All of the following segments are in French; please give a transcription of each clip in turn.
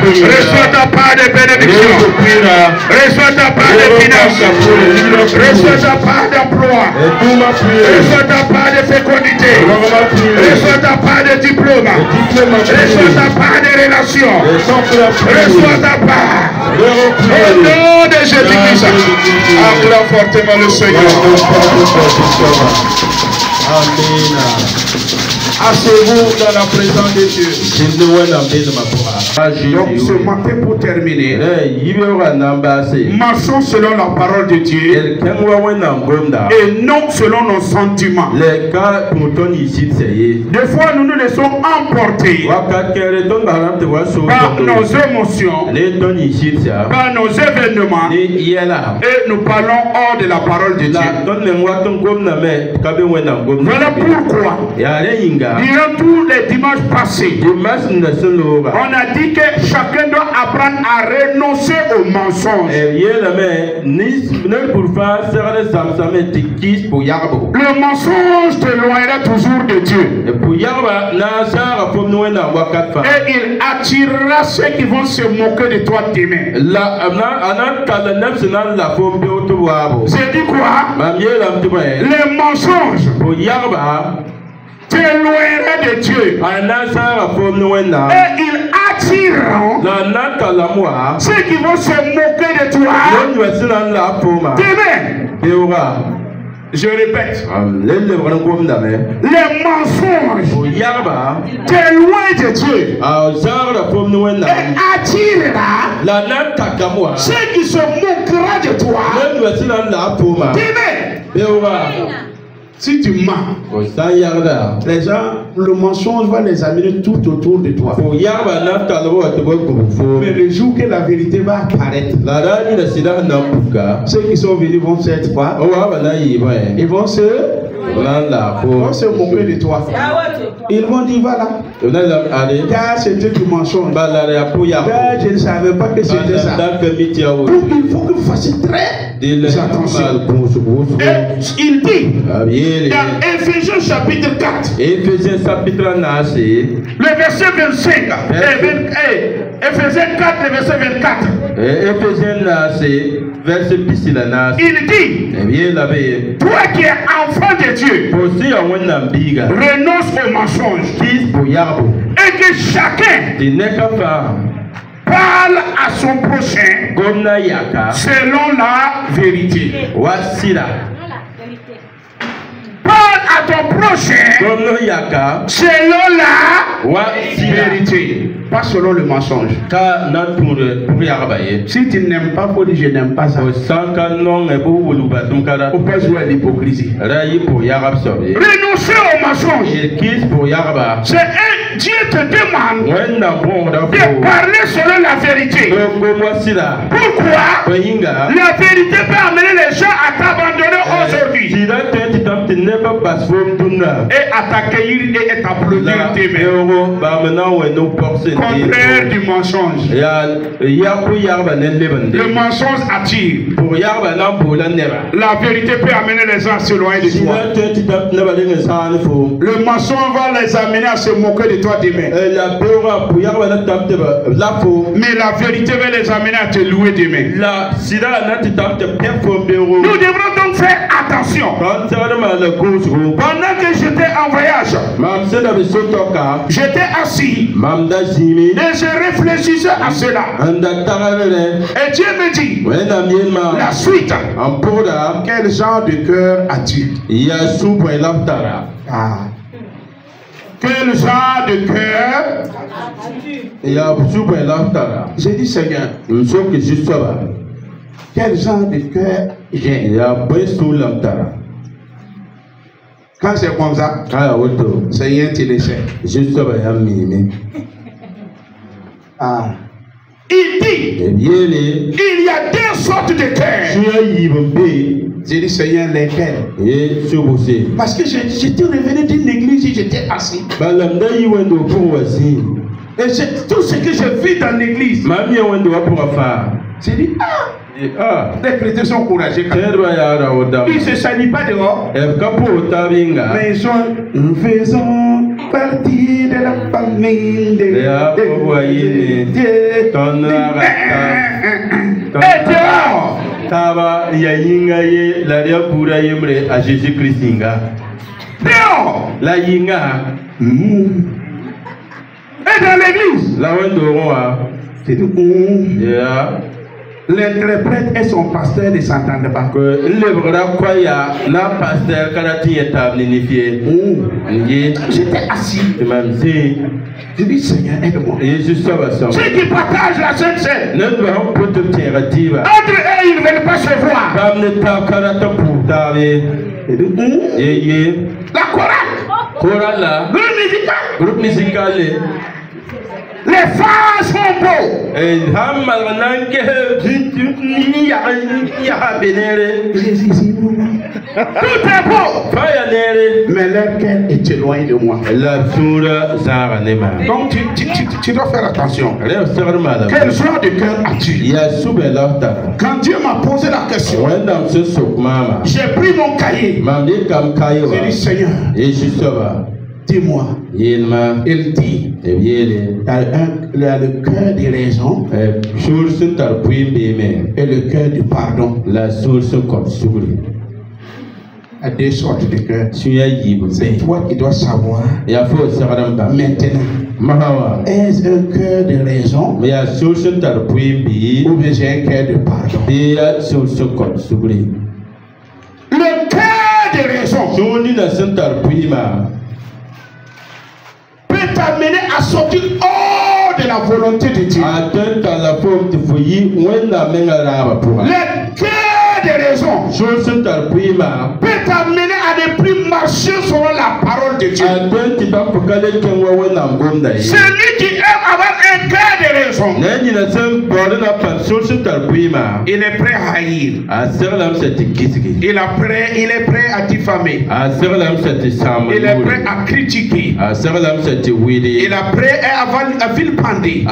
Reçois ta part de bénédiction. Reçois ta part de finances. Reçois ta part d'emploi. Reçois ta part de fécondité. Reçois ta part de diplôme. Reçois ta part de relations. Reçois ta part. Au nom de Jésus-Christ. Acclame fortement le Seigneur. Amen. Asseyez-vous dans la présence de Dieu. Donc ce matin pour terminer, marchons selon la parole de Dieu et non selon nos sentiments. Des fois nous nous laissons emporter par nos émotions, par nos événements et nous parlons hors de la parole de Dieu. Voilà pourquoi durant tous les dimanches passés, on a dit que chacun doit apprendre à renoncer aux mensonges. Le mensonge t'éloignera toujours de Dieu. Et il attirera ceux qui vont se moquer de toi demain. C'est dit quoi? Les mensonges t'éloignera de Dieu. Et ils attireront ceux qui vont se moquer de toi demain. Je répète, les mensonges t'éloignent de Dieu et attirera ceux qui se moqueront de toi demain. Si tu mens, les gens, le mensonge va les amener tout autour de toi. Mais le jour que la vérité va apparaître, ceux qui sont venus vont faire quoi? Ils vont se moquer de toi. Ils vont dire voilà, car c'était du mensonge. Car je ne savais pas que c'était ça. Donc il faut que vous fassiez très attention. Et il dit dans Éphésiens chapitre 4, le verset 25, Éphésiens 4, le verset 24. Il dit, toi qui es enfant de Dieu, renonce au mensonge et que chacun parle à son prochain selon la vérité. Parle à ton prochain selon la vérité, pas selon le mensonge. Si tu n'aimes pas, il faut dire je n'aime pas ça. On peut jouer à l'hypocrisie. Renoncer au mensonge. C'est un Dieu te demande de parler selon la vérité. Pourquoi? La vérité peut amener les gens à t'abandonner aujourd'hui et à t'accueillir et t'applaudir demain. Contraire du mensonge. Le mensonge attire. La vérité peut amener les gens à s'éloigner de toi. Le mensonge va les amener à se moquer de toi demain. Mais la vérité va les amener à te louer demain. Nous devrons donc faire attention. Pendant que j'étais en voyage, j'étais assis et je réfléchissais à cela. Et Dieu me dit la suite. Quel genre de cœur as-tu? Quel genre de cœur? J'ai dit Seigneur, quel genre de cœur j'ai? Quand c'est comme ça, Seigneur, tu le sais. Il dit, il y a deux sortes de cœurs. J'ai dit Seigneur, lesquels? Parce que j'étais revenu d'une église et j'étais assis. Et tout ce que je vis dans l'église, j'ai dit les chrétiens sont courageux. Ils ne se salient pas dehors. Mais ils sont, nous faisons partie de la famille de Dieu. Et dehors. Taba yayinga ye la dia pura yemre a Jésus Christinga. Dehors. La yinga. Et dans l'église. La wendoroa. C'est tout. L'interprète et son pasteur ne s'entendent pas. J'étais assis. Je dis Seigneur, aide-moi. Ceux qui partagent la Sainte Seine. Entre eux, ils ne veulent pas se voir. La chorale. Groupe musical. Les femmes sont beaux. Tout est beau. Mais leur cœur est éloigné de moi. Donc tu dois faire attention. Quel genre de cœur as-tu? Quand Dieu m'a posé la question, j'ai pris mon cahier. J'ai dit Seigneur, dis-moi. Il dit, il y a le cœur des raisons et le cœur du pardon. Il y a deux sortes de cœurs. C'est toi qui dois savoir maintenant. Est-ce un cœur de raison ou bien j'ai un cœur de pardon? Le cœur de raison peut t'amener à sortir hors de la volonté de Dieu. Le cœur de raison peut t'amener à ne plus marcher selon la parole de Dieu. Celui qui aime avoir un cœur de raison, il est prêt à haïr. Il est prêt à diffamer. Il est prêt à critiquer. Il est prêt à vilipender.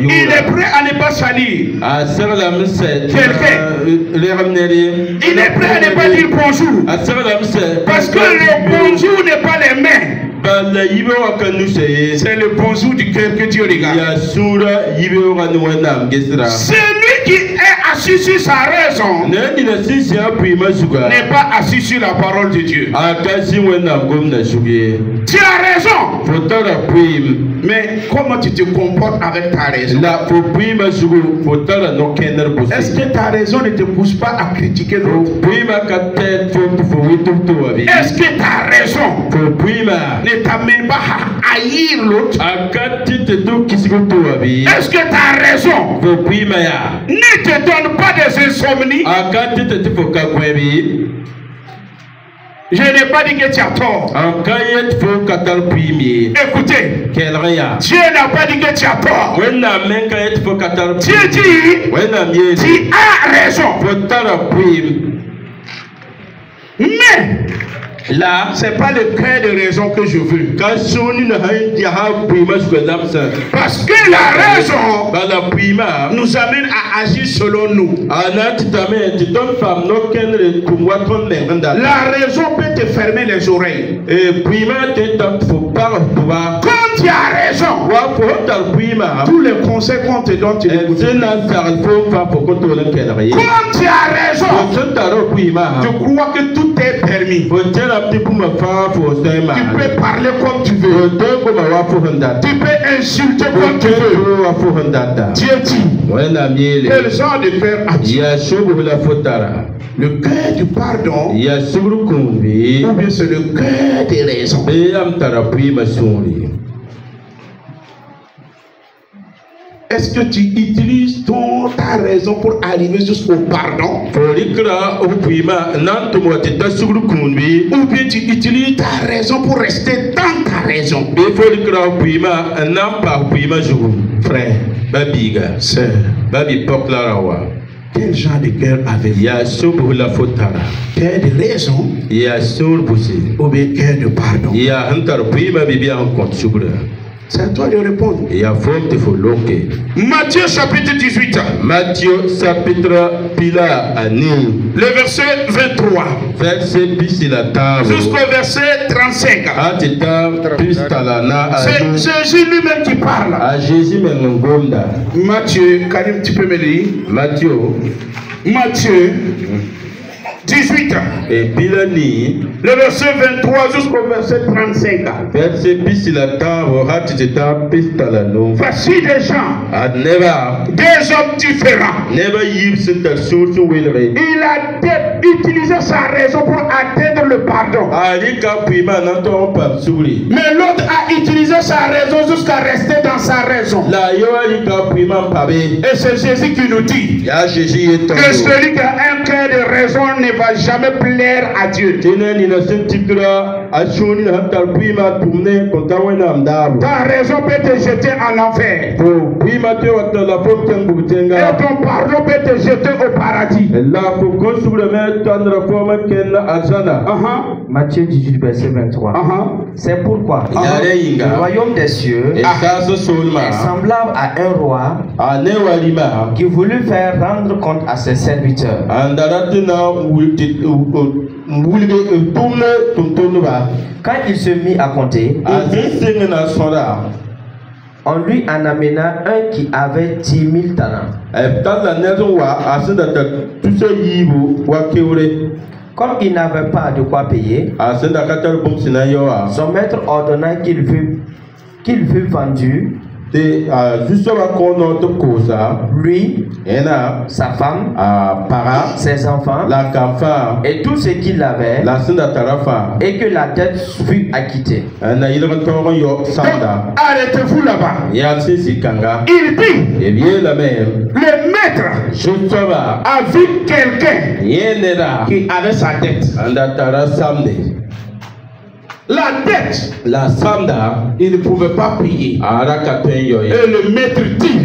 Il est prêt à ne pas salir quelqu'un. Il est prêt à ne pas dire bonjour. Parce que le bonjour n'est pas les mains. C'est le bonjour du cœur que Dieu regarde. Celui qui est assis sur sa raison n'est pas assis sur la parole de Dieu. Tu as raison. Mais comment tu te comportes avec ta raison? Est-ce que ta raison ne te pousse pas à critiquer l'autre? Est-ce que ta raison ne t'amène pas à haïr l'autre? Est-ce que ta raison ne te donne pas des insomnies? Je n'ai pas dit que tu as tort. Écoutez, Dieu n'a pas dit que tu as tort. Dieu dit, tu as raison. Mais là, c'est pas le cœur de raison que je veux. Parce que la raison nous amène à agir selon nous. La raison peut te fermer les oreilles. Quand tu as raison, tous les conseils qu'on te donne, tu l'écoutes. Quand tu as raison, tu crois que tout est permis. Tu peux parler comme tu veux. Tu peux insulter comme tu veux. Dieu dit, quel genre de cœur as-tu? Le cœur du pardon, ou bien c'est le cœur des raisons. Est-ce que tu utilises ta raison pour arriver jusqu'au pardon? Ou bien tu utilises ta raison pour rester dans ta raison? Frère, sœur, quel genre de cœur avez-vous? Cœur de raison ou bien cœur de pardon? C'est à toi de répondre. Ya forte foloke. Matthieu chapitre 18. Matthieu chapitre pila ani. Le verset 23. Verset bisila tabo. Jusqu'au verset 35. Atita pistala na C'est Jésus lui-même qui parle. A Jésus mengonda. Matthieu, Karim, tu peux me lire? Matthieu 18. Et pilani. Le verset 23 jusqu'au verset 35. Verset bisila tabo hatita pistala no. Voici des gens, Never. des hommes différents. Never yips the source will read. Il a utilisé sa raison pour atteindre le pardon. Mais l'autre a utilisé sa raison jusqu'à rester dans sa raison. Et c'est Jésus qui nous dit que celui qui a un cœur de raison ne va jamais plaire à Dieu. Ta raison peut te jeter en enfer. Et ton pardon peut te jeter au paradis. Matthieu 18, verset 23. C'est pourquoi le royaume des cieux est semblable à un roi qui voulut faire rendre compte à ses serviteurs. Quand il se mit à compter, on lui en amena un qui avait 10 000 talents. Comme il n'avait pas de quoi payer, son maître ordonna qu'il fût vendu, lui, sa femme, ses enfants, et tout ce qu'il avait, et que la dette fût acquittée. Arrêtez-vous là-bas. Il dit, le maître a vu quelqu'un qui avait sa dette. La dette, il ne pouvait pas payer. Et le maître dit,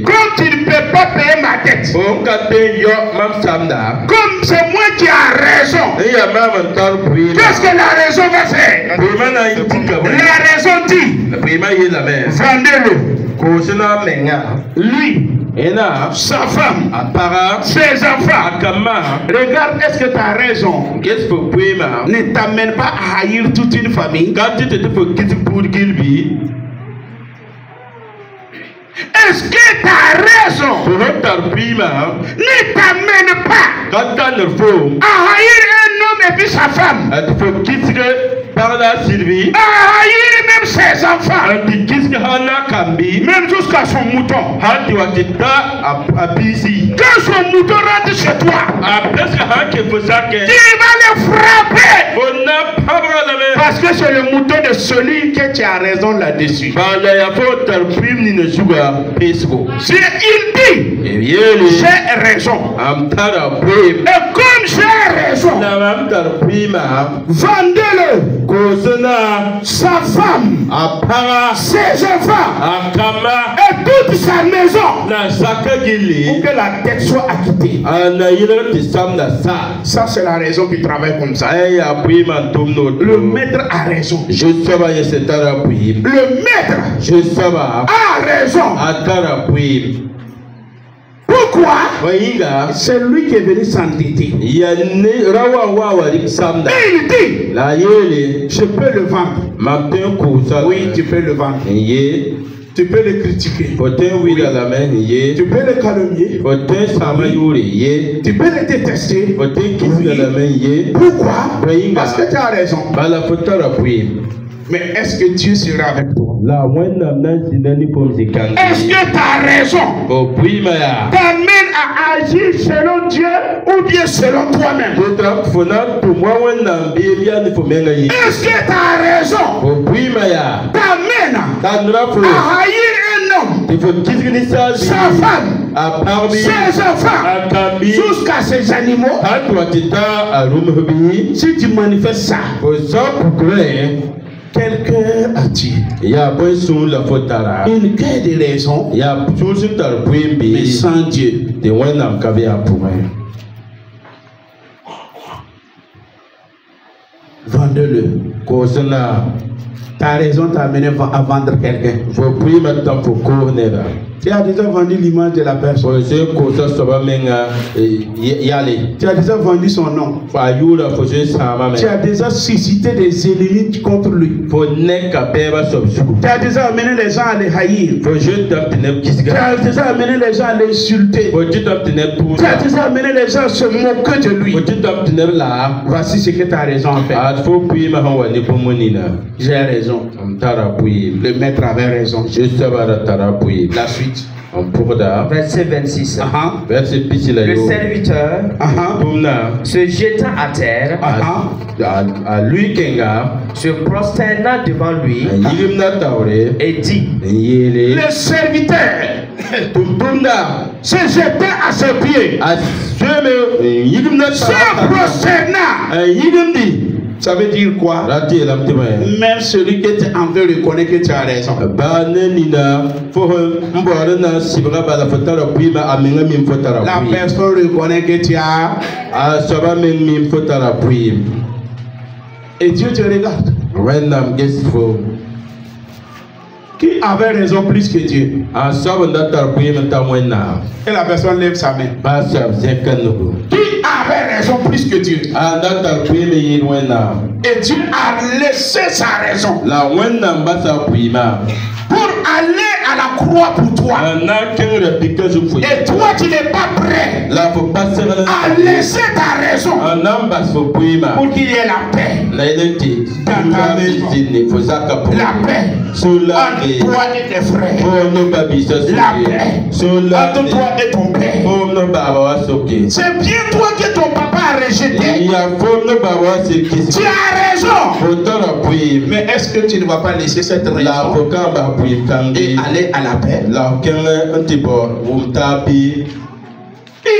quand tu ne peux pas payer ma dette, comme c'est moi qui ai raison, qu'est-ce que la raison va faire? La raison dit, vendez-le. Lui, sa femme, ses enfants. Regarde, est-ce que ta raison ne t'amène pas à haïr toute une famille? Est-ce que ta raison ne t'amène pas à haïr un homme et puis sa femme, à haïr même ses enfants, même jusqu'à son mouton? Quand son mouton rentre chez toi, tu vas le frapper, parce que c'est le mouton de celui que tu as raison là-dessus. Si il dit, j'ai raison, et comme j'ai raison, vendez-le, sa femme, ses enfants, et toute sa maison, pour que la dette soit acquittée. Ça, c'est la raison qui travaille comme ça. Le maître a raison. Le maître a raison. Pourquoi? C'est lui qui est venu s'endetter. Il dit, je peux le vendre. Oui, tu peux le vendre. Tu peux le critiquer. Oui. Tu peux le calomnier. Tu peux le détester. Oui. Pourquoi? Parce que tu as raison. Mais est-ce que Dieu sera avec toi? Est-ce que ta raison t'amène à agir selon Dieu ou bien selon toi-même? Est-ce que ta raison t'amène à haïr un homme, sa femme, ses enfants, jusqu'à ses animaux? Si tu manifestes ça, quel cœur as-tu? Une cœur de raison, mais sans Dieu. Vendez-le. Ta raison t'a amené à vendre quelqu'un. Tu as déjà vendu l'image de la personne. Tu as déjà vendu son nom. Tu as déjà suscité des ennemis contre lui. Tu as déjà amené les gens à les haïr. Tu as déjà amené les gens à l'insulter. Tu as déjà amené les gens à se moquer de lui. Voici ce que tu as raison à faire. J'ai raison. Le maître avait raison. La suite. Verset 26. Le serviteur se jeta à terre, se prosterna devant lui et dit: le serviteur se jeta à ses pieds, se prosterna. Ça veut dire quoi? Même celui que tu en veux reconnaît que tu as raison. La personne reconnaît que tu as. Et Dieu te regarde. Qui avait raison plus que Dieu? Et la personne lève sa main. Qui avait raison plus que Dieu? Et Dieu a laissé sa raison pour aller à la croix pour toi. Et toi, tu n'es pas prêt à laisser ta raison pour qu'il y ait la paix dans ta maison. La paix entre toi et tes frères. La paix entre toi et ton père. C'est bien toi que ton papa a rejeté. Tu as raison. Mais est-ce que tu ne vas pas laisser cette raison et aller à la paix?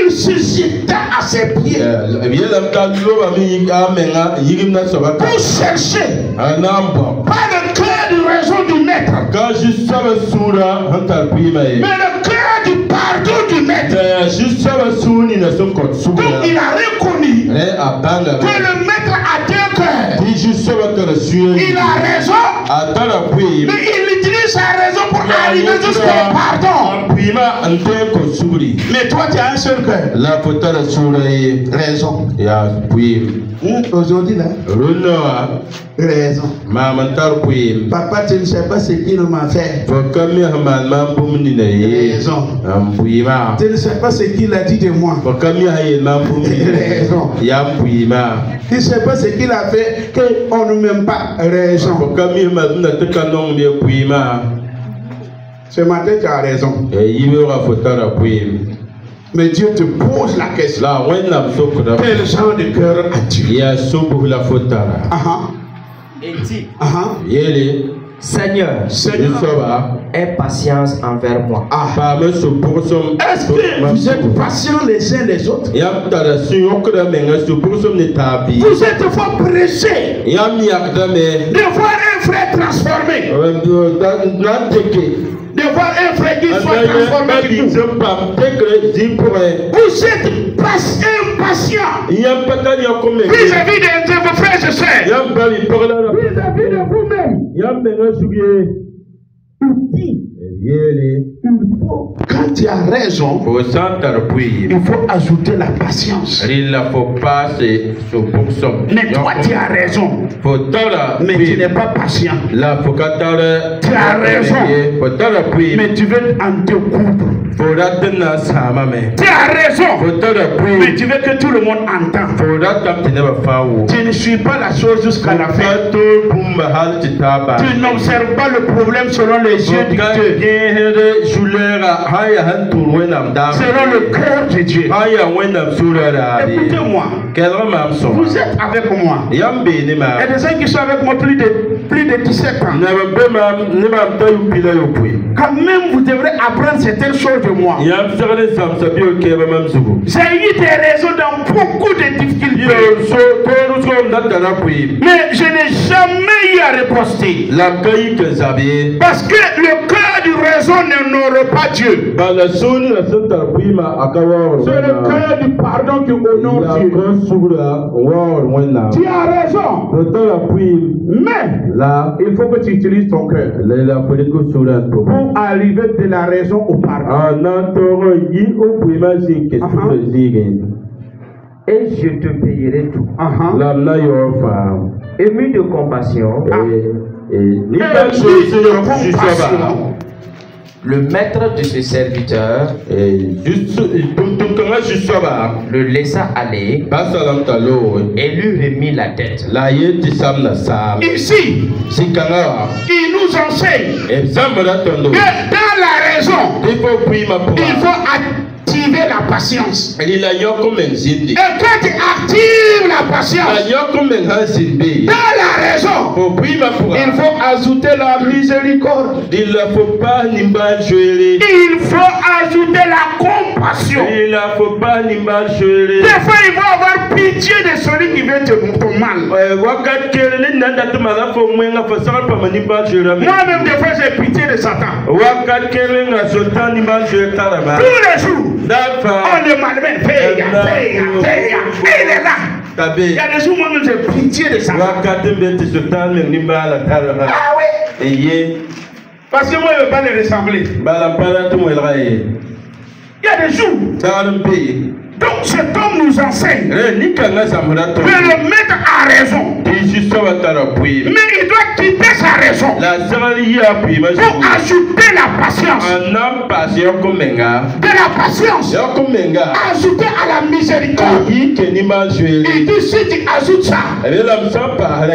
Il se jeta à ses pieds pour chercher pas le cœur de raison du maître, mais le cœur du pardon du maître. Donc il a reconnu que le maître a deux cœurs. Il a raison, mais il utilise sa raison pour arriver jusqu'au pardon. Mais toi tu as un seul cœur. Raison. Aujourd'hui là, raison. Papa, tu ne sais pas ce qu'il m'a fait. Raison. Tu ne sais pas ce qu'il a dit de moi. Raison. Tu ne sais pas ce qu'il a fait qu'on ne m'aime pas. Raison. Ce matin tu as raison. Mais Dieu te pose la question. Quel genre de cœur as-tu? Et dit: Seigneur, aie patience envers moi. Est-ce que vous êtes patients les uns les autres? Vous êtes fort pressés de voir un frère transformé, de voir un frère qui soit transformé. Vous êtes impatients vis-à-vis de vos frères et sœurs, vis-à-vis de vous-même. Il faut, quand tu as raison, il faut ajouter la patience. Mais toi tu as raison, mais tu n'es pas patient. Tu as raison, mais tu veux en découdre. Tu as raison, mais tu veux que tout le monde entende. Tu ne suis pas la chose jusqu'à la fin. Tu n'observes pas le problème selon les yeux de Dieu, selon le cœur de Dieu. Écoutez-moi, vous êtes avec moi. Il y a des gens qui sont avec moi plus de 17 ans. Quand même vous devrez apprendre certaines choses de moi. J'ai eu des raisons dans beaucoup de difficultés, mais je n'ai jamais eu à riposter, parce que le cœur du raison raison n'honore pas Dieu. C'est le cœur du pardon qui honore Dieu. Tu as raison. Mais il faut que tu utilises ton cœur pour arriver de la raison au pardon. Et je te payerai tout. Ému de compassion, le maître de ce serviteur le laissa aller et lui remit la dette. Ici, il nous enseigne que dans la raison, il faut activer la patience. Et quand tu actives la patience, dans la raison, il faut ajouter la miséricorde. Il faut ajouter la compassion. Des fois, il faut avoir pitié de celui qui veut te mal. Moi-même, des fois, j'ai pitié de Satan. Tous les jours, on le malmène. Il est là. Il y a des jours, moi-même, j'ai pitié de Satan. Ah oui. Parce que moi, je ne veux pas les ressembler. Il y a des jours. Donc cet homme nous enseigne que le maître a raison. Mais il doit quitter sa raison pour ajouter la patience. De la patience ajouter à la miséricorde. Il dit si tu ajoutes ça,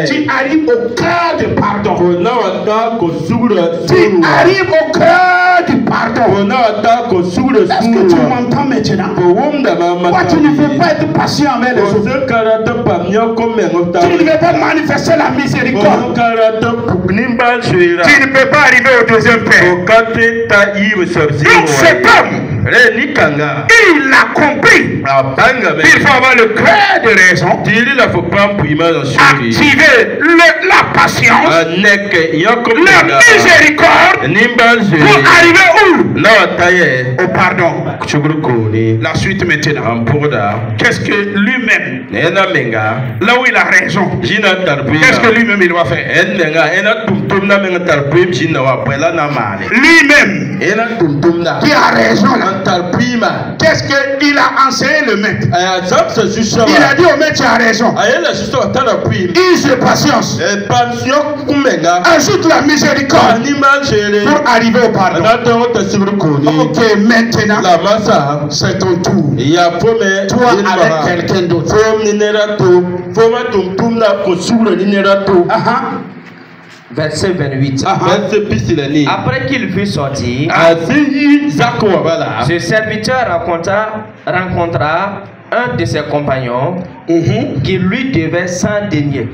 tu arrives au cœur du pardon. Tu arrives au cœur du pardon. Est-ce que tu m'entends maintenant? Pourquoi tu ne veux pas être patient avec les autres? Tu ne veux pas manifester la miséricorde. Tu ne peux pas arriver au deuxième père. Donc cet homme, il a compris. Il faut avoir le cœur de raison. Activer la patience, la miséricorde pour arriver où? Au pardon. La suite maintenant. Qu'est-ce que lui-même, là où il a raison, qu'est-ce que lui-même il doit faire? Lui-même qui a raison, qu'est-ce qu'il a enseigné le maître? Il a dit au maître, tu as raison. Use de patience. Ajoute la miséricorde pour arriver au pardon. Ok, maintenant c'est ton tour. Toi avec quelqu'un d'autre. Verset 28. Après qu'il fut sorti, ce serviteur rencontra un de ses compagnons qui lui devait 100 deniers.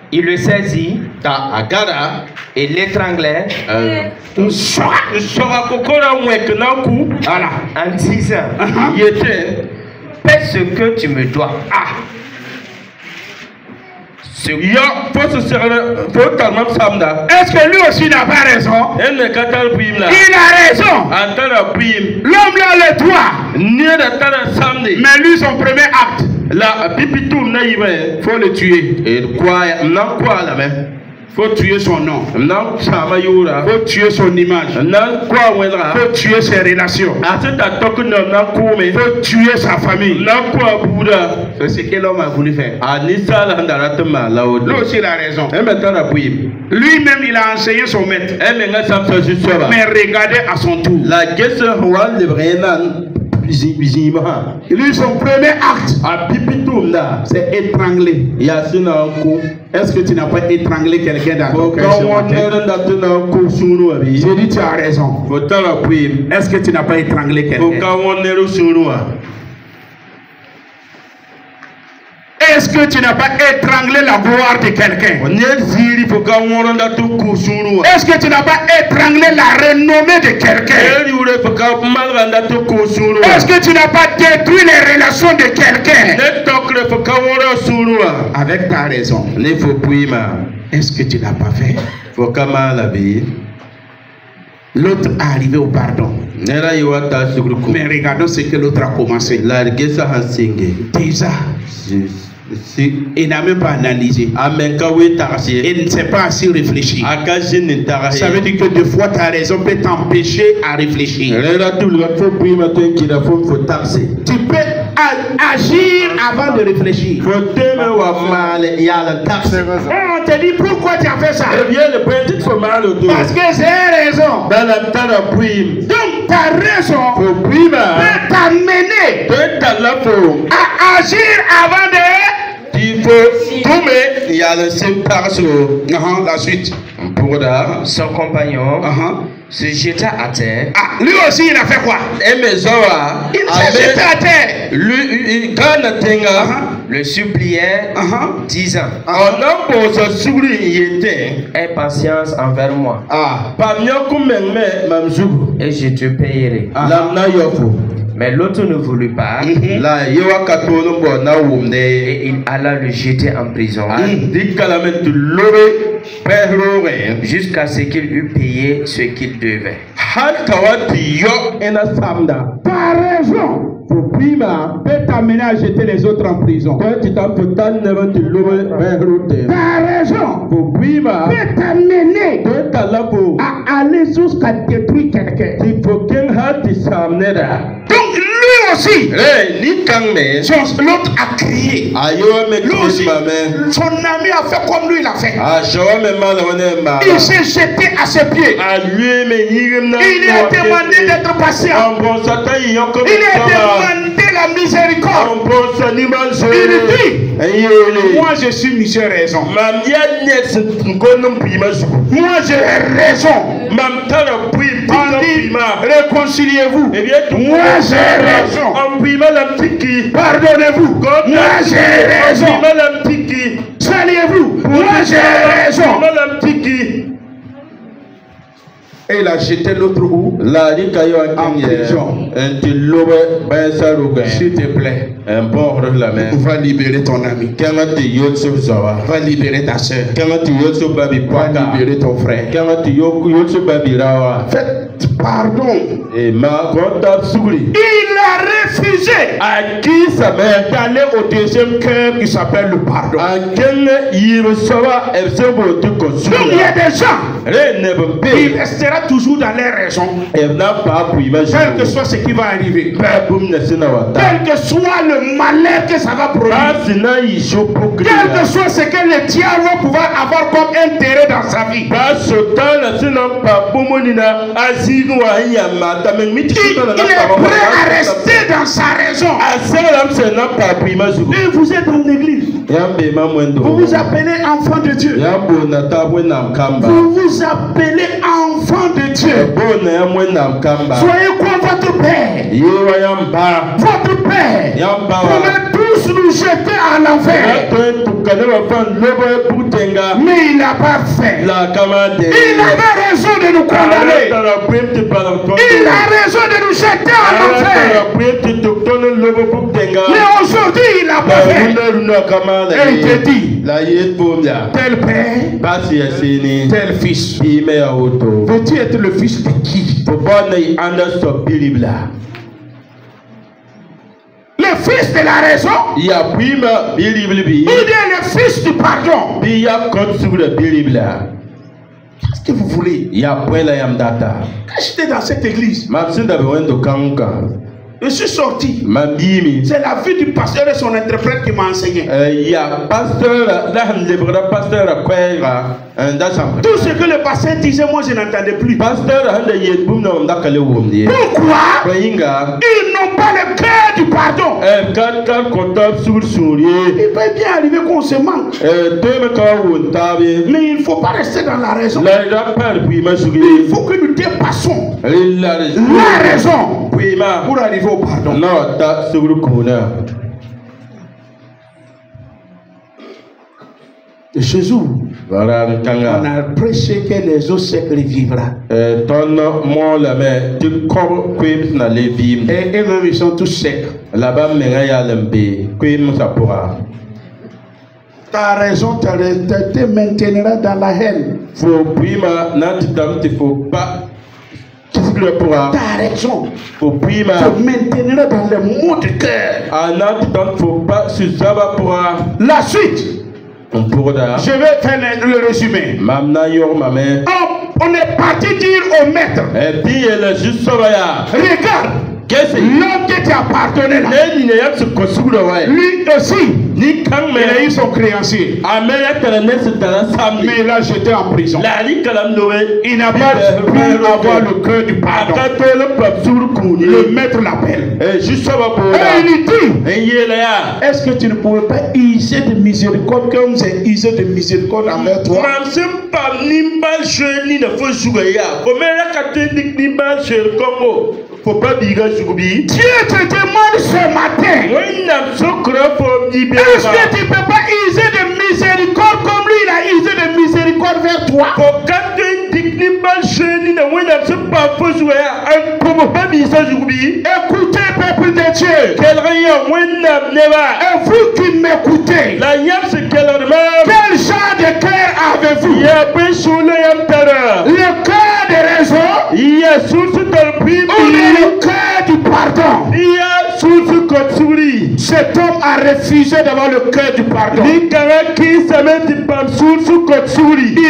Il le saisit et l'étranglait en disant paie ce que tu me dois. Est-ce que lui aussi n'a pas raison? Il a raison. L'homme là le doit. Mais lui son premier acte, faut le tuer. Faut tuer son nom. Faut tuer son image. Faut tuer ses relations. Faut tuer sa famille. C'est ce que l'homme a voulu faire. Lui aussi il a raison. Lui-même il a enseigné son maître. Mais regardez à son tour. Lui, son premier acte, c'est étrangler. Est-ce que tu n'as pas étranglé quelqu'un dans ton cœur ce matin? J'ai dit tu as raison. Est-ce que tu n'as pas étranglé quelqu'un? Et Est-ce que tu n'as pas étranglé la gloire de quelqu'un? Est-ce que tu n'as pas étranglé la renommée de quelqu'un? Est-ce que tu n'as pas détruit les relations de quelqu'un? Avec ta raison. Est-ce que tu n'as pas fait? L'autre est arrivé au pardon. Mais regardons ce que l'autre a commencé. Déjà, il n'a même pas analysé. Il ne s'est pas assez réfléchi. Ça veut dire que des fois ta raison peut t'empêcher à réfléchir. Tu peux agir avant de réfléchir. On te dit pourquoi tu as fait ça? Parce que j'ai raison. Donc ta raison peut t'amener à agir avant de... Il faut tomber. Il y a le La suite. Son compagnon se jeta à terre. Ah, lui aussi il a fait quoi? Il s'est jeté à terre. Le suppliait, disant: aie patience envers moi, et je te payerai. Mais l'autre ne voulut pas, et il alla le jeter en prison jusqu'à ce qu'il eût payé ce qu'il devait. Par raison, peut t'amener à jeter les autres en prison. Par raison, peut t'amener à aller jusqu'à détruire quelqu'un. Donc lui aussi, l'autre a crié. Lui aussi, son ami a fait comme lui l'a fait. Il s'est jeté à ses pieds. Il a demandé d'être patient. Il a demandé la miséricorde. Il dit: moi je suis monsieur raison. Moi j'ai raison. On dit: réconciliez-vous. Moi j'ai raison. Pardonnez-vous. Moi j'ai raison. Saluez-vous. Moi j'ai raison. Et il a jeté l'autre où? En prison. S'il te plaît, va libérer ton ami. Va libérer ta soeur. Va libérer ton frère. Faites pardon. Il a refusé d'aller au deuxième cœur qui s'appelle le pardon. Donc il y a des gens qui restera toujours dans les raisons, quel que soit ce qui va arriver, quel que soit le malheur que ça va produire, quel que soit ce que le diable va pouvoir avoir comme intérêt dans sa vie. Il est prêt à rester dans sa raison. Et vous êtes dans l'église, vous vous appelez enfant de Dieu, vous vous appelez enfant de Dieu. Soyez quoi votre Père? Votre Père pouvait tous nous jeter à l'enfer, mais il n'a pas fait. Il avait raison de nous condamner. Il a raison de nous jeter à l'enfer, mais aujourd'hui il n'a pas fait. Et il te dit: tel père, tel fils. Veux-tu être le fils de qui? Le fils de la raison, ou bien le fils du pardon? Qu'est-ce que vous voulez? Quand j'étais dans cette église, je suis sorti. C'est la vie du pasteur et son interprète qui m'a enseigné. Tout ce que le pasteur disait, moi je n'entendais plus. Pourquoi? Ils n'ont pas le cœur du pardon. Il peut bien arriver qu'on se manque, mais il ne faut pas rester dans la raison. Il faut que nous dépassons la raison pour arriver au pardon. Jésus, on a prêché que les autres siècles vivra. Et eux-mêmes, ils sont tous secs. Ta raison te maintiendra dans la haine. Ta raison te maintiendra dans le maux de cœur. La suite. Je vais faire le résumé. On est parti dire au maître, regarde, l'homme qui t'appartenait là, lui aussi, il a eu son créancier. Mais il a jeté en prison. Il n'a pas pu avoir le cœur du pardon. Le maître l'appelle. Et il dit, est-ce que tu ne pouvais pas user de miséricorde comme j'ai usé de miséricorde envers toi? Faut pas dire Dieu te demande ce matin, est-ce que tu ne peux pas user de miséricorde comme lui il a usé de miséricorde vers toi? Écoutez, peuple de Dieu, et vous qui m'écoutez, quel genre de cœur avez-vous? Le cœur de raison ou le cœur du pardon? Cet homme a refusé d'avoir le cœur du pardon. Il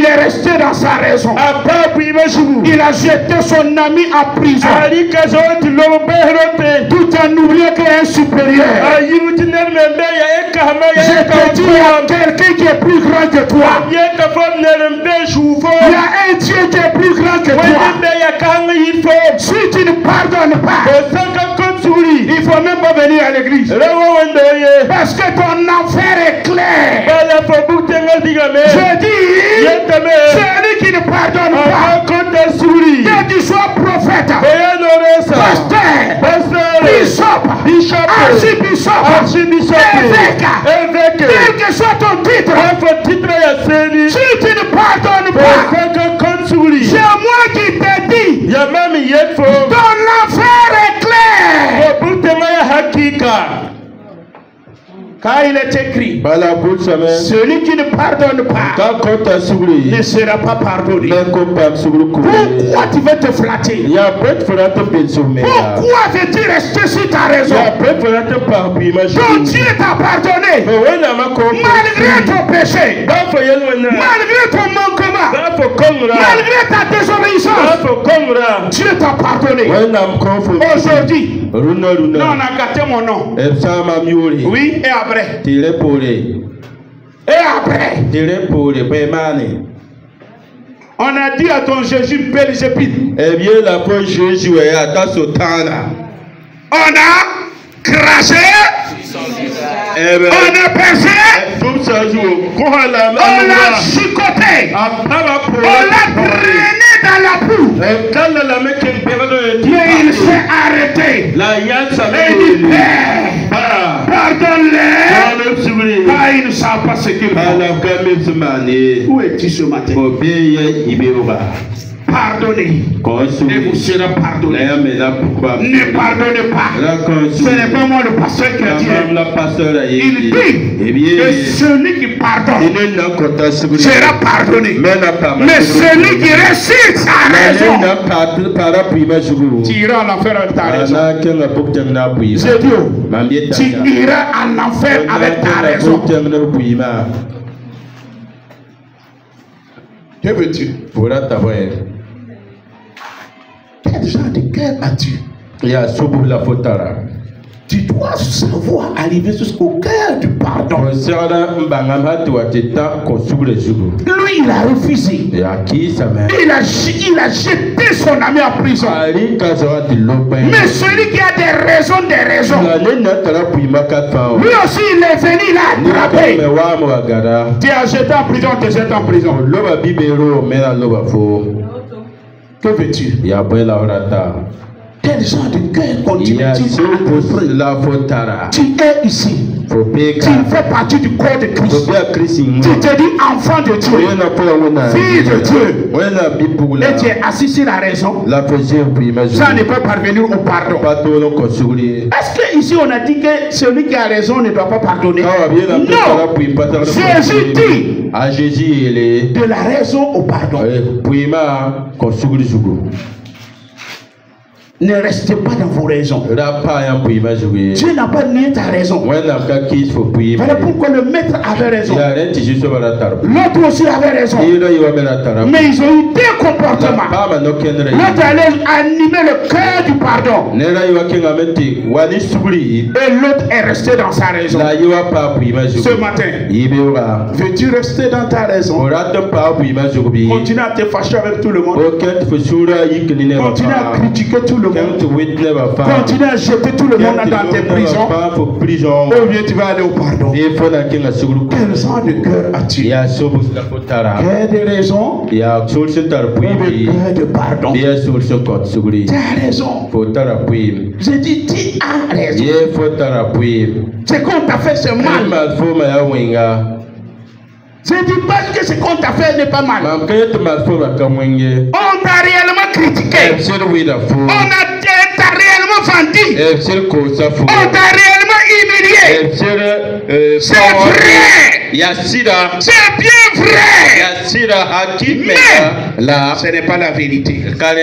est resté dans sa raison. Il a jeté son ami en prison, tout en oubliant qu'il est un supérieur. Je te dis, il y a quelqu'un qui est plus grand que toi. Il y a un Dieu qui est plus grand que toi. Si tu ne pardonnes pas, il ne faut même pas venir à l'église. Parce que ton enfer est clair. Je dis, celui qui ne pardonne pas, que tu sois prophète, pasteur, bishop, archibishop, évêque, quel que soit ton titre, si tu ne pardonnes pas, c'est moi qui te dis, ton enfer est clair. Car il est écrit, celui qui ne pardonne pas ne sera pas pardonné. Pourquoi tu veux te flatter? Pourquoi veux-tu rester sur ta raison? Ton Dieu t'a pardonné malgré ton péché, malgré ton manquement, malgré ta désobéissance. Dieu t'a pardonné. Aujourd'hui, non, on a gâté mon nom. Oui, et après. Et après, on a dit à ton Jésus Belzébul. On a craché, on a percé, on l'a chicoté, on l'a traîné dans la boue. Mais il s'est arrêté. Et il dit, Père, pardonne-les, car ils ne savent pas ce qu'ils font. Où es-tu ce matin? Pardonnez et vous serez pardonné. Ne pardonnez pas. Ce n'est pas moi le pasteur qui a dit. Il dit que celui qui pardonne sera pardonné. Mais celui qui récite sa raison, tu iras en enfer avec ta raison. C'est Dieu. Tu iras en enfer avec ta raison. Que veux-tu? Quel genre de cœur as-tu? Tu dois savoir arriver jusqu'au cœur du pardon. Lui, il a refusé. Il a jeté son ami en prison. Mais celui qui a des raisons, lui aussi il est venu l'attraper. Tu as jeté en prison, tu jeté en prison. Que veux-tu? Quel genre de cœur continue-t-il à offrir? Tu es ici. Tu fais partie du corps de Christ. Tu te dis enfant de Dieu, fille de Dieu. Et tu es assis sur la raison. Ça ne peut parvenir au pardon. Est-ce que ici on a dit que celui qui a raison ne doit pas pardonner? Non. Jésus dit de la raison au pardon. Ne restez pas dans vos raisons. Dieu n'a pas nié ta raison. Voilà pourquoi le maître avait raison. L'autre aussi avait raison. Mais ils ont eu deux comportements. L'autre allait animer le cœur du pardon. Et l'autre est resté dans sa raison. Ce matin, veux-tu rester dans ta raison? Continue à te fâcher avec tout le monde. Continue à critiquer tout le monde. Continue à jeter tout le monde dans tes prisons. Ou bien tu vas aller au pardon. Quel genre de cœur as-tu? Cœur de raison ou cœur de pardon? Tu as raison. Je dis, tu as raison. C'est qu'on t'a fait ce mal. Je dis pas que ce qu'on t'a fait n'est pas mal. On t'a réellement critiqué. On t'a réellement vendu. On t'a réellement humilié. C'est vrai. C'est bien vrai. Mais ce n'est pas la vérité. La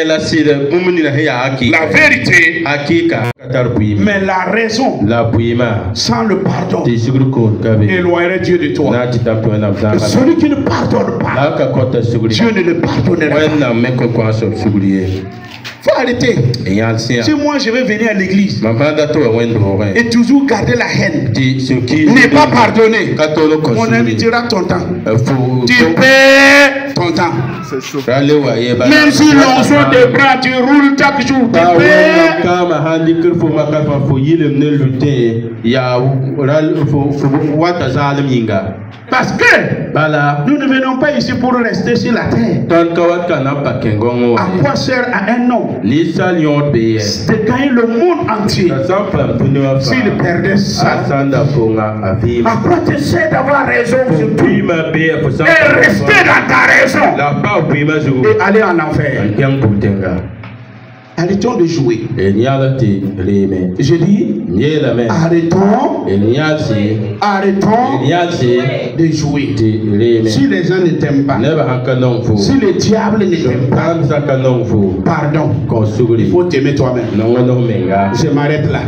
vérité. Mais la raison sans le pardon éloignerait Dieu de toi. Celui qui ne pardonne pas, Dieu ne le pardonnera pas. Faut arrêter. Si moi je vais venir à l'église et toujours garder la haine, ne pas pardonner, mon ami dira ton temps. Tu perds ton temps. Même si l'on sort des bras, tu roules chaque jour. Tu perds. Parce que nous ne venons pas ici pour rester sur la terre. À quoi sert à un homme de gagner le monde entier s'il perdait ça? À quoi te sert d'avoir raison sur tout et rester dans ta raison et aller en enfer? Arrêtons de jouer. Je dis, arrêtons de jouer. Si les gens ne t'aiment pas, si le diable ne t'aime pas, pardon, il faut t'aimer toi-même. Je m'arrête là.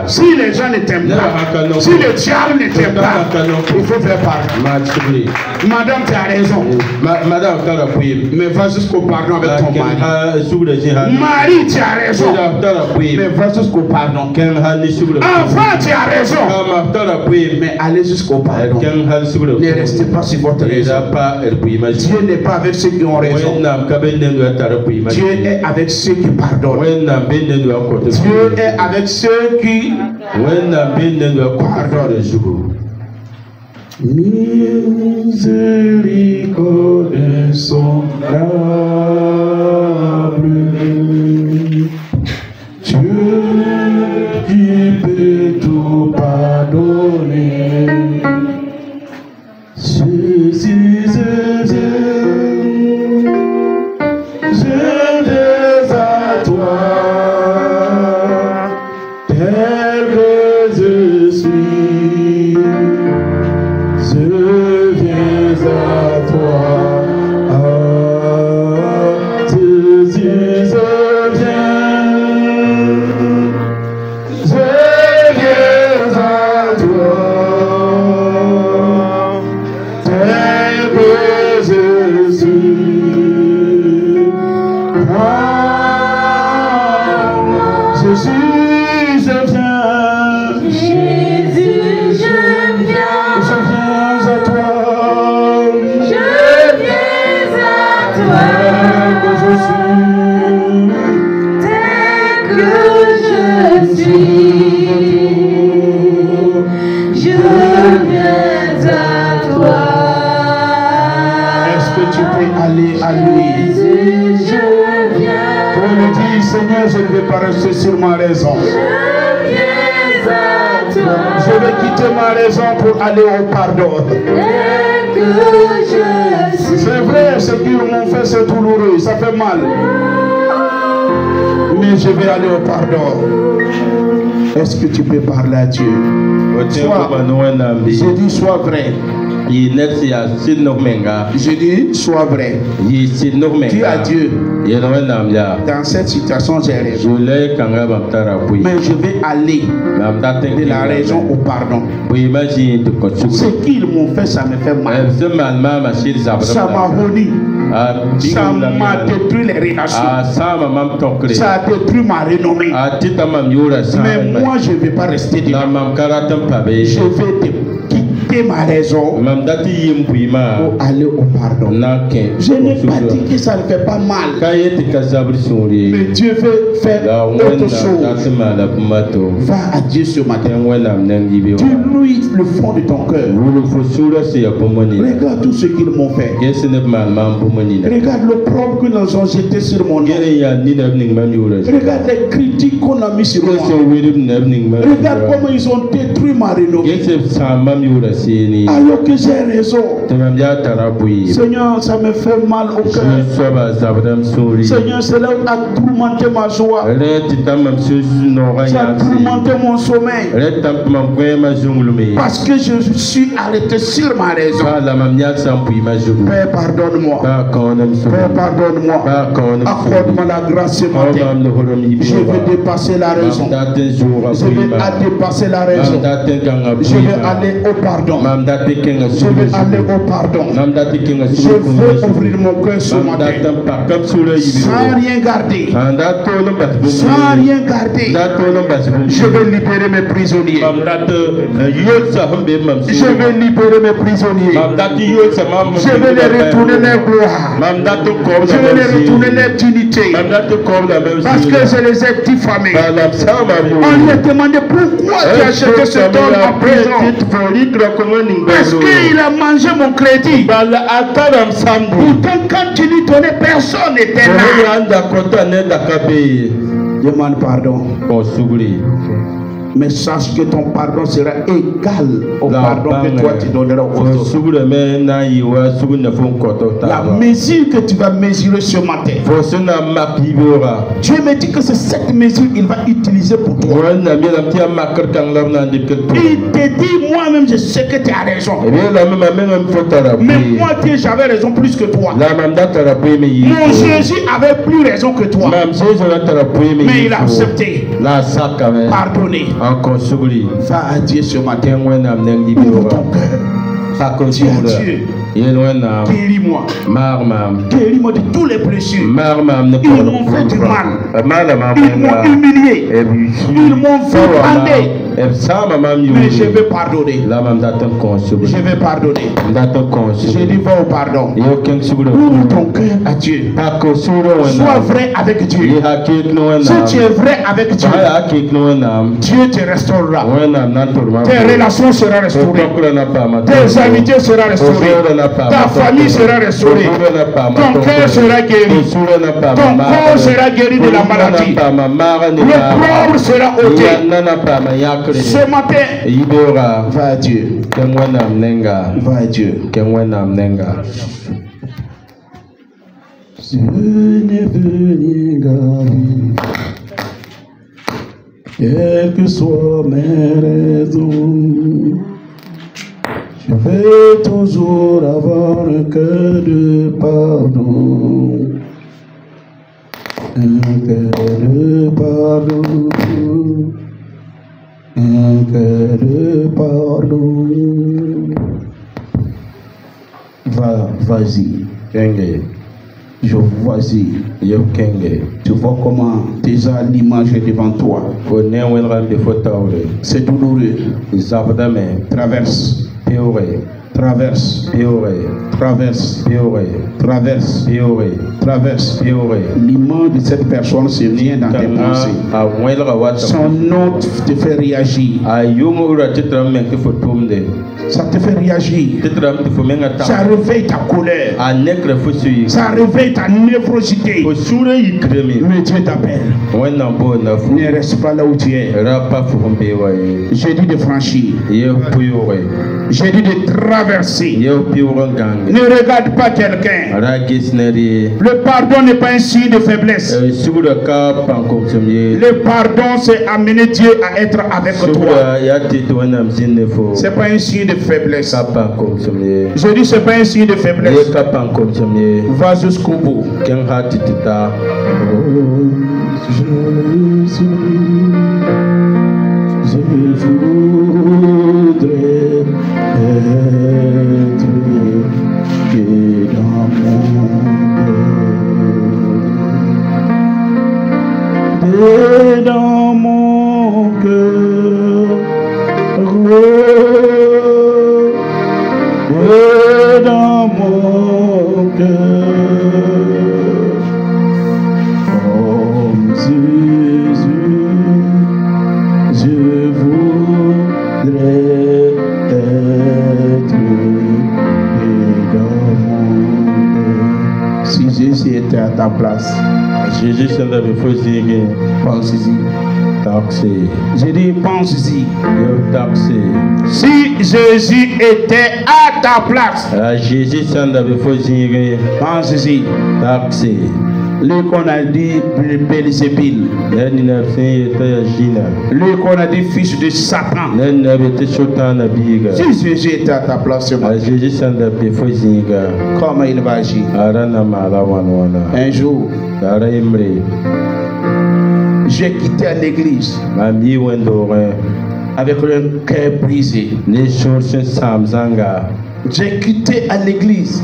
Si les gens ne t'aiment pas, si le diable ne t'aime pas, il faut faire pardon. Madame, tu as raison. Mais va jusqu'au pardon avec ton mari. Marie, tu as raison. Mais va jusqu'au pardon. Enfant, tu as raison. Mais allez jusqu'au pardon. Ne restez pas sur votre raison. Dieu n'est pas avec ceux qui ont raison. Dieu est avec ceux qui pardonnent. Dieu est avec ceux qui pardonnent. Miséricorde insondable, Dieu qui peut tout pardonner. Jésus, je viens à toi, tel que je suis. Je viens à toi, Jésus, je viens à toi, Seigneur, je ne vais pas rester sur ma raison. Je vais quitter ma raison pour aller au pardon. C'est vrai, ce qu'ils m'ont fait, c'est douloureux, ça fait mal. Mais je vais aller au pardon. Est-ce que tu peux parler à Dieu? Je dis, sois vrai. Je dis, sois vrai. Dis à Dieu, dans cette situation, j'ai raison. Mais je vais aller de la raison au pardon. Ce qu'ils m'ont fait, ça me fait mal. Ça m'a honni. Ça m'a détruit les relations. Ça a détruit ma renommée. Mais moi, je ne vais pas rester dedans. Je vais quitter ma raison pour aller au pardon. Je n'ai pas dit que ça ne fait pas mal. Mais Dieu veut faire autre chose. Va à Dieu ce matin. Dis-lui le fond de ton cœur. Regarde tout ce qu'ils m'ont fait. Regarde l'opprobre que nous ont jeté sur mon nom. Regarde les critiques qu'on a mis sur moi. Regarde comment ils ont détruit ma renommée. Alors que j'ai raison. Seigneur, ça me fait mal au cœur. Seigneur, cela a tourmenté ma joie. Ça a tourmenté mon sommeil. Parce que je suis arrêté sur ma raison. Père, pardonne-moi. Père, pardonne-moi. Accorde-moi la grâce ce matin. Je vais dépasser la raison. Je vais dépasser la raison. Je vais aller au pardon. Je vais aller au pardon. Je veux ouvrir mon cœur ce matin. Sans rien garder. Sans rien garder. Je vais libérer mes prisonniers. Je vais libérer mes prisonniers. Je vais les retourner leur gloire. Je vais les retourner leur dignité. Parce que je les ai diffamés. On lui a demandé pourquoi tu as jeté cet homme en prison. Parce qu'il a mangé mon crédit. Pourtant, quand tu lui donnais, personne n'était là. Demande pardon. Mais sache que ton pardon sera égal au pardon que toi tu donneras aux autres. La mesure que tu vas mesurer ce matin, Dieu me dit que c'est cette mesure qu'il va utiliser pour toi. Il te dit, moi-même je sais que tu as raison. Mais moi Dieu, j'avais raison plus que toi. Mon Jésus avait plus raison que toi. Mais il a accepté. Pardonner. Va à Dieu ce matin. Ouvre ton cœur. Dis à Dieu. Guéris-moi. Guéris-moi de tous les blessures. Ils m'ont fait du mal. Ils m'ont humilié. Ils m'ont violé. Mais je vais pardonner. Je vais pardonner. Je dis va au pardon. Ouvre ton cœur à Dieu. Sois vrai avec Dieu. Si tu es vrai avec Dieu, Dieu te restaurera. Tes relations seront restaurées. Tes amitiés seront restaurées. Ta famille sera restaurée. Ton cœur sera guéri. Ton corps sera guéri de la maladie. Le pauvre sera ôté. Ce matin, va à Dieu. Va à Dieu. Quelles que soient mes raisons, je vais toujours avoir un cœur de pardon. Un cœur de pardon. Un cœur de pardon. Vas-y. Vas-y. Tu vois comment déjà l'image est devant toi. C'est douloureux. Traverse. Traverse. Traverse. Traverse. Traverse. L'image de cette personne se vient dans tes pensées. Son nom te fait réagir. Ça te fait réagir. Ça réveille ta colère. Ça réveille ta névrosité. Mais Dieu t'appelle. Ne reste pas là où tu es. J'ai dit de franchir. J'ai dit de traverser. Ne regarde pas quelqu'un. Le pardon n'est pas un signe de faiblesse. Le pardon, c'est amener Dieu à être avec toi. C'est pas un signe de faiblesse. Je dis c'est pas un signe de faiblesse. Va jusqu'au bout. Je voudrais être dans mon cœur, dans mon cœur, comme Jésus, je voudrais être dans mon cœur. Si Jésus était à ta place, pense-y. J'ai dit pense-y. Si Jésus était à ta place, pense-y. Lui qu'on a dit Belzébul, lui qu'on a dit fils de Satan. Si Jésus était à ta place, comment il va agir? Un jour, j'ai quitté l'église avec un cœur brisé. J'ai quitté à l'église,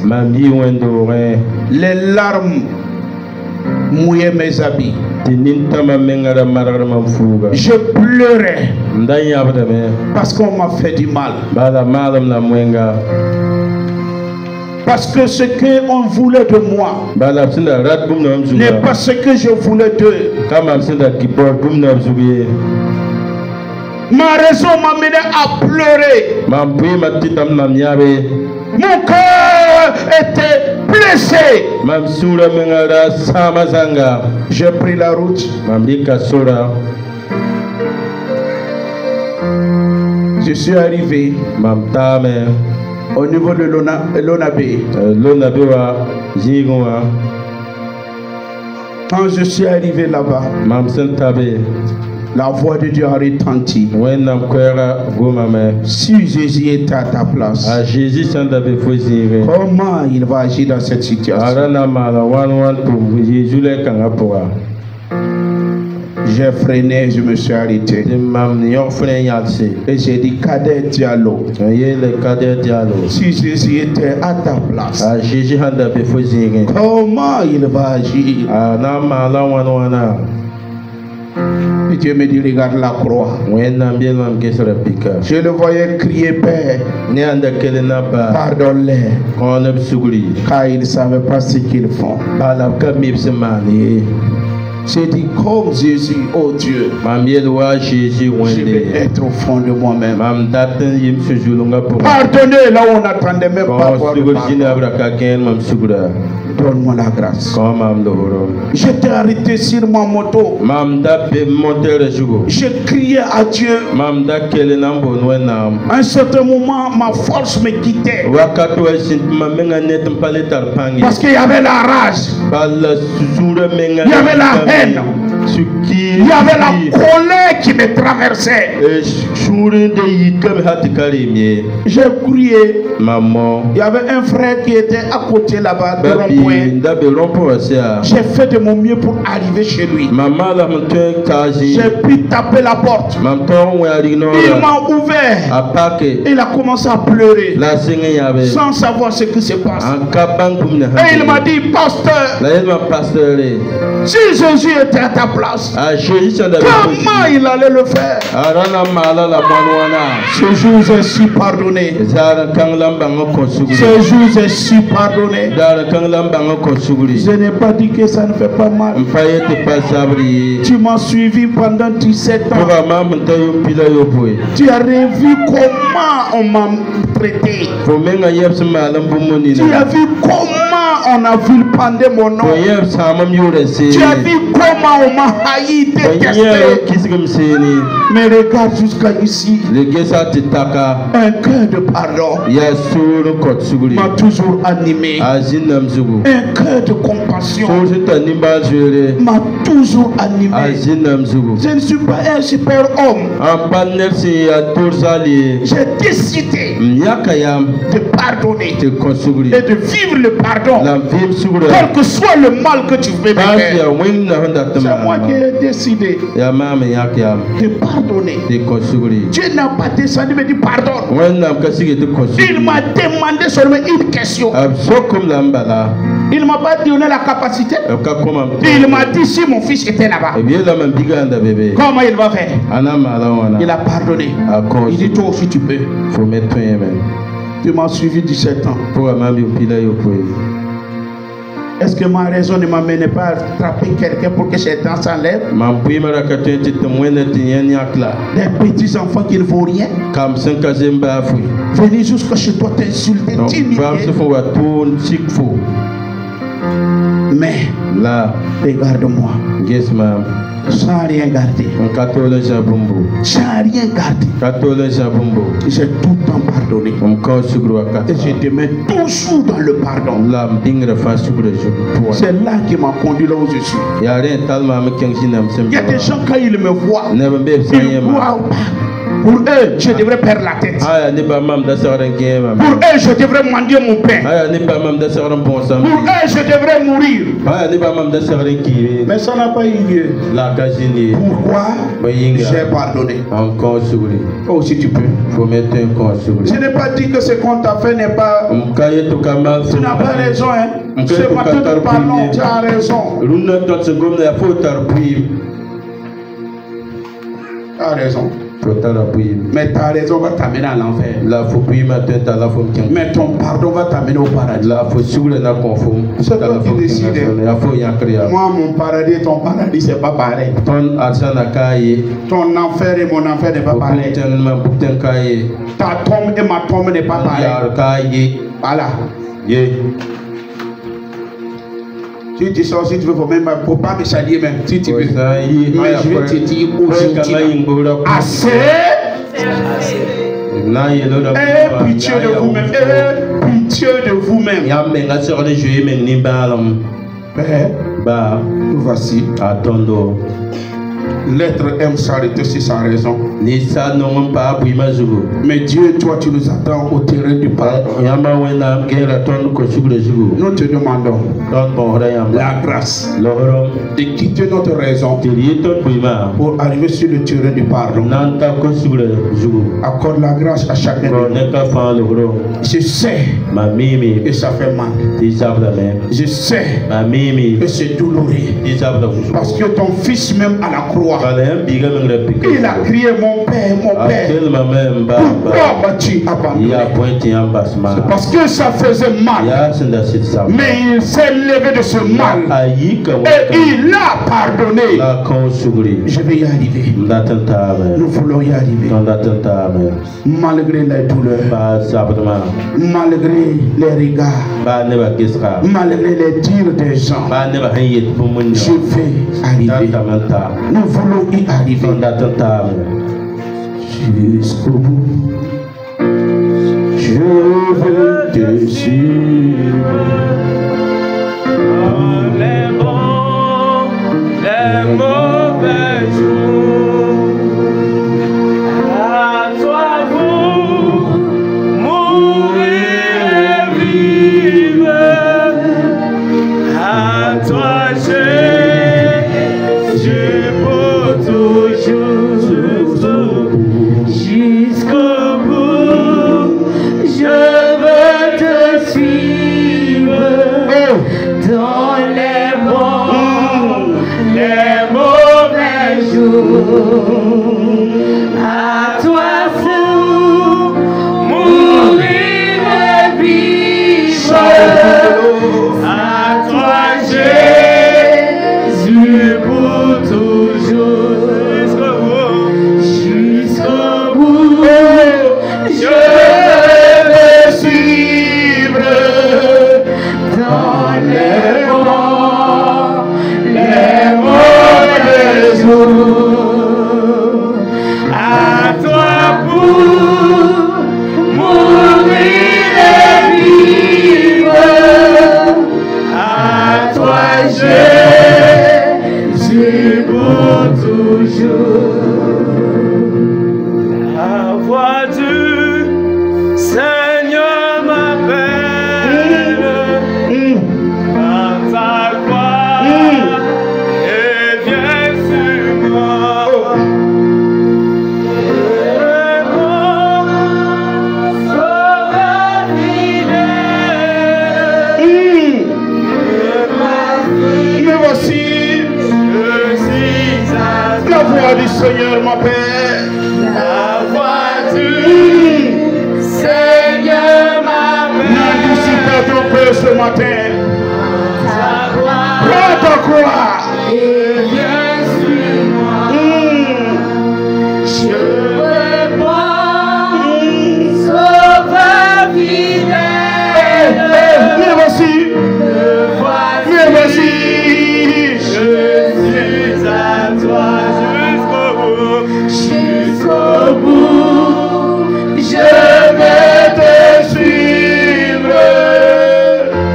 les larmes mouillaient mes habits. Je pleurais parce qu'on m'a fait du mal. Parce que ce qu'on voulait de moi n'est pas ce que je voulais d'eux. Ma raison m'a mené à pleurer. Mon cœur était blessé. J'ai pris la route. Je suis arrivé au niveau de l'Onabé. Quand je suis arrivé là-bas, la voix de Dieu a retenti. Si Jésus était à ta place, comment il va agir dans cette situation? J'ai freiné, je me suis arrêté. Et j'ai dit, Cadet Diallo, si Jésus était à ta place, comment il va agir? Et Dieu me dit, regarde la croix. Je le voyais crier, Père, pardonne-les, car ils ne savaient pas ce qu'ils font. J'ai dit, comme Jésus, oh Dieu, je vais être au fond de moi-même. Pardonnez là où on n'attendait même pas. Donne-moi la grâce. J'étais arrêté sur ma moto. Je criais à Dieu. À un certain moment, ma force me quittait. Parce qu'il y avait la rage. Il y avait la haine. Il y avait la colère qui me traversait. J'ai crié. Il y avait un frère qui était à côté là-bas de rond-point. J'ai fait de mon mieux pour arriver chez lui. J'ai pu taper la porte. Il m'a ouvert. Il a commencé à pleurer sans savoir ce qui se passe. Et il m'a dit, pasteur, si Jésus était à ta place, place. Comment il allait le faire? Ce jour, j'ai su pardonner. Ce jour, j'ai su pardonner. Je n'ai pas dit que ça ne fait pas mal. Tu m'as suivi pendant 17 ans. Tu as revu comment on m'a traité. Tu as vu comment on a vilipendé mon nom. Tu as vu comment on m'a haï, détesté. Mais regarde jusqu'à ici. Un cœur de pardon m'a toujours animé. Un cœur de compassion m'a toujours animé. Je ne suis pas un super homme. J'ai décidé de pardonner et de vivre le pardon. Quel que soit le mal que tu veux me faire, c'est moi qui ai décidé de pardonner. Dieu n'a pas descendu me dire pardon. Il m'a demandé seulement une question. Il ne m'a pas donné la capacité. Il m'a dit si mon fils était là-bas, comment il va faire? Il a pardonné. Il dit toi aussi tu peux. Tu m'as suivi 17 ans. Est-ce que ma raison ne m'amène pas à attraper quelqu'un pour que ses dents s'enlèvent? Des petits enfants qui ne vaut rien. Venir jusqu'à chez toi t'insulter, t'humilier. Mais là, regarde-moi. Sans rien garder. Sans rien garder. J'ai tout le temps pardonné. Et je te mets toujours dans le pardon. C'est là qui m'a conduit là où je suis. Il y a des gens quand ils me voient, ils voient. Pour eux, je devrais perdre la tête. Pour eux, je devrais mendier mon pain. Pour eux, je devrais mourir. Mais ça n'a pas eu lieu. Pourquoi? J'ai pardonné. Oh, si tu peux. Je n'ai pas dit que ce qu'on t'a fait n'est pas... Tu n'as pas raison, hein. Ce matin, te parlons, tu as raison. Tu as raison. Mais ta raison va t'amener à l'enfer. Mais ton pardon va t'amener au paradis. C'est toi qui décides. Moi, mon paradis et ton paradis, c'est pas pareil. Ton enfer et mon enfer n'est pas pareil. Ta tombe et ma tombe n'est pas pareil. Voilà. Si tu sors, si tu veux, faut même pas me saluer même, si tu veux. Mais je vais te dire aujourd'hui, assez. Pitié de vous-même. Pitié de vous-même. Père, voici. Attendons. L'être aime s'arrêter si sans raison. Mais Dieu et toi, tu nous attends au terrain du pardon. Nous te demandons la grâce de quitter notre raison pour arriver sur le terrain du pardon. Accorde la grâce à chacun de nous. Je sais que ça fait mal. Je sais que c'est douloureux. Parce que ton fils même à la croix, il a crié mon père, mon père. Pourquoi m'as-tu abandonné? C'est parce que ça faisait mal. Mais il s'est levé de ce mal. Et il a pardonné. Je vais y arriver. Nous voulons y arriver. Malgré les douleurs, malgré les regards, malgré les dires des gens, je vais arriver. Nous voulons y arriver jusqu'au bout. Je veux te suivre dans les bons, les mauvais jours. À toi vous mourir et vivre. À toi je peux toujours jusqu'au bout, je veux te suivre. Seigneur, mon Père. La voiture, Seigneur, ma Père. N'adoucis pas ton cœur ce matin. Prends ta croix. Et viens sur moi. Je veux prendre, sauveur fidèle. Mais voici. Mais voici. Je suis à toi jusqu'au bout. Je vais te suivre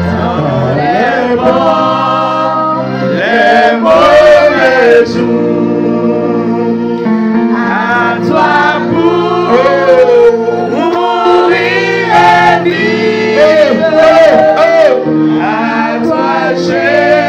dans les bons, les mauvais jours. À toi pour mourir et vivre. À toi, j'ai